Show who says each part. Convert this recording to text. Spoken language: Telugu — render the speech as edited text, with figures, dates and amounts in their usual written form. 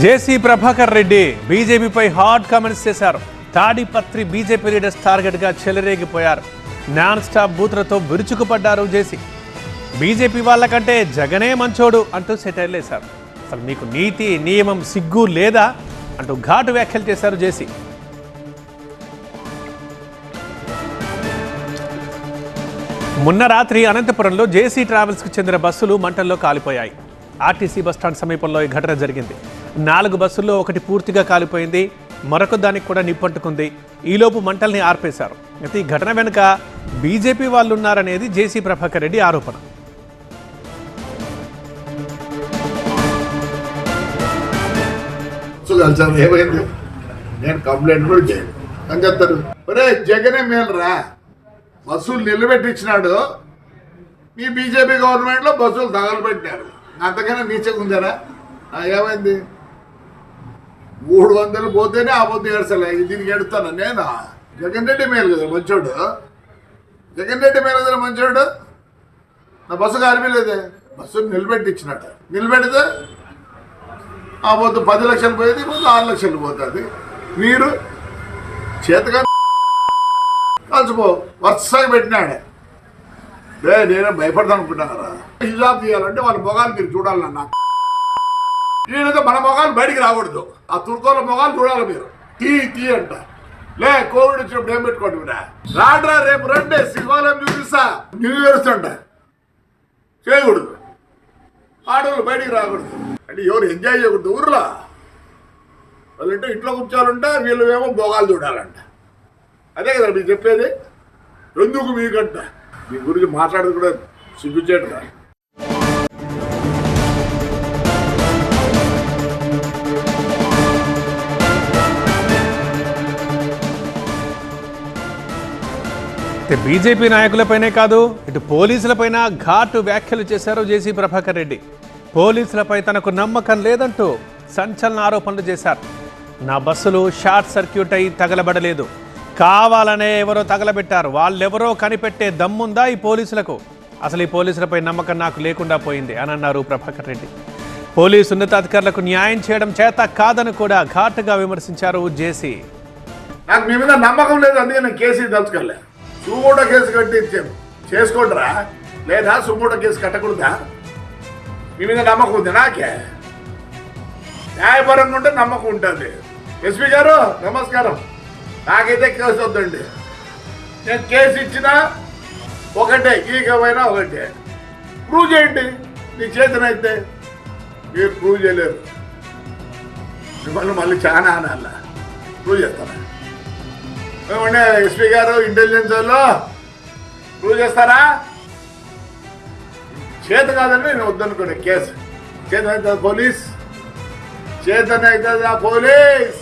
Speaker 1: జేసీ ప్రభాకర్ రెడ్డి బీజేపీపై హాట్ కామెంట్స్ చేశారు. తాడిపత్రి బీజేపీ లీడర్స్ టార్గెట్గా చెలరేగిపోయారు. నాన్ స్టాప్ బూతులతో విరుచుకుపడ్డారు జేసీ. బీజేపీ వాళ్ళకంటే జగనే మంచోడు అంటూ సెటైర్లు వేశారు. అసలు మీకు నీతి నియమం సిగ్గు లేదా అంటూ ఘాటు వ్యాఖ్యలు చేశారు జేసీ. మొన్న రాత్రి అనంతపురంలో జేసీ ట్రావెల్స్కు చెందిన బస్సులు మంటల్లో కాలిపోయాయి. ఆర్టీసీ బస్టాండ్ సమీపంలో ఈ ఘటన జరిగింది. 4 బస్సుల్లో ఒకటి పూర్తిగా కాలిపోయింది, మరొక దానికి కూడా నిప్పంటుకుంది. ఈలోపు మంటల్ని ఆర్పేశారు. అయితే ఈ ఘటన వెనుక బీజేపీ వాళ్ళు ఉన్నారనేది జేసీ ప్రభాకర్ రెడ్డి ఆరోపణ.
Speaker 2: నేను కంప్లైంట్ కూడా చేయను అని చెప్తారు. ఒరే జగనే మేలురా, బస్సులు నిలబెట్టించినాడు. మీ బీజేపీ గవర్నమెంట్లో బస్సులు తగలబెట్టినారు. అంతకన్నా నీచగా ఉందారా? ఏమైంది? 300 పోతేనే ఆ పొద్దు ఏడ్చలే. దీనికి ఎడుతాను నేను. జగన్ రెడ్డి మేలు కదా మంచోడు. జగన్ రెడ్డి మేలు కదా మంచోడు. నా బస్సు కారిపోలేదే, బస్సును నిలబెట్టించినట్టు. నిలబెడితే ఆ పొద్దు 10 లక్షలు పోయేది, ఇప్పుడు 6 లక్షలు పోతుంది. మీరు చేతగా కలిసిపో వరుసగా పెట్టినాడే. నేనే భయపడతాను అనుకుంటున్నారా? హిజాబ్ తీయాలంటే వాళ్ళ మొగాలు మీరు చూడాలన్నా. నేనైతే మన మొగాలు బయటికి రాకూడదు. ఆ తుర్కోల మొగాలు చూడాలి మీరు. టీ అంట. కోవిడ్ వచ్చినప్పుడు ఏం పెట్టుకోండి మీరు. రాడ్రా రేపు రండి, శివాలయం చూపిస్తా. న్యూ ఇయర్స్ అంట చేయకూడదు. ఆడవాళ్ళు బయటికి రాకూడదు అంటే ఎవరు ఎంజాయ్ చేయకూడదు ఊర్లో. వాళ్ళంటే ఇంట్లో కూర్చోాలంటే వీళ్ళు ఏమో భోగాలు చూడాలంట. అదే కదా మీకు చెప్పేది. ఎందుకు మీకంట మీ గురించి మాట్లాడేది కూడా సిగ్గుచేట.
Speaker 1: బీజేపీ నాయకులపైనే కాదు, ఇటు పోలీసులపైన ఘాటు వ్యాఖ్యలు చేశారు జేసీ ప్రభాకర్ రెడ్డి. పోలీసులపై తనకు నమ్మకం లేదంటూ సంచలన ఆరోపణలు చేశారు. నా బస్సులు షార్ట్ సర్క్యూట్ అయి తగలబడలేదు, కావాలనే ఎవరో తగలబెట్టారు. వాళ్ళెవరో కనిపెట్టే దమ్ముందా ఈ పోలీసులకు? అసలు ఈ పోలీసులపై నమ్మకం నాకు లేకుండా పోయింది అని అన్నారు ప్రభాకర్ రెడ్డి. పోలీసు ఉన్నతాధికారులకు న్యాయం చేయడం చేత కాదని కూడా ఘాటుగా విమర్శించారు జేసీ.
Speaker 2: నాకు మీ మీద నమ్మకం లేదు, అందుకే నేను కేసు దలుచుకోలే. సుమూట కేసు కట్టి చేసుకోండిరా, లేదా సుమూట కేసు కట్టకూడదా? మీ మీద నమ్మకం ఉంది నాకే. న్యాయపరంగా ఉంటే నమ్మకం ఉంటుంది. ఎస్పీ గారు నమస్కారం. నాకైతే కేసు వద్దండి. నేను కేసు ఇచ్చినా ఒకటే, ఈకమైనా ఒకటే. ప్రూవ్ చేయండి నీ చేతనైతే. మీరు ప్రూవ్ చేయలేరు. మిమ్మల్ని మళ్ళీ చాలా అనాల ప్రూవ్ చేస్తారా? ఏమంటే ఎస్పీ గారు ఇంటెలిజెన్స్ వాళ్ళు ప్రూవ్ చేస్తారా? చేత కాదని నేను వద్దనుకోండి కేసు. చేతనైతే పోలీస్, చేతనైతే పోలీస్.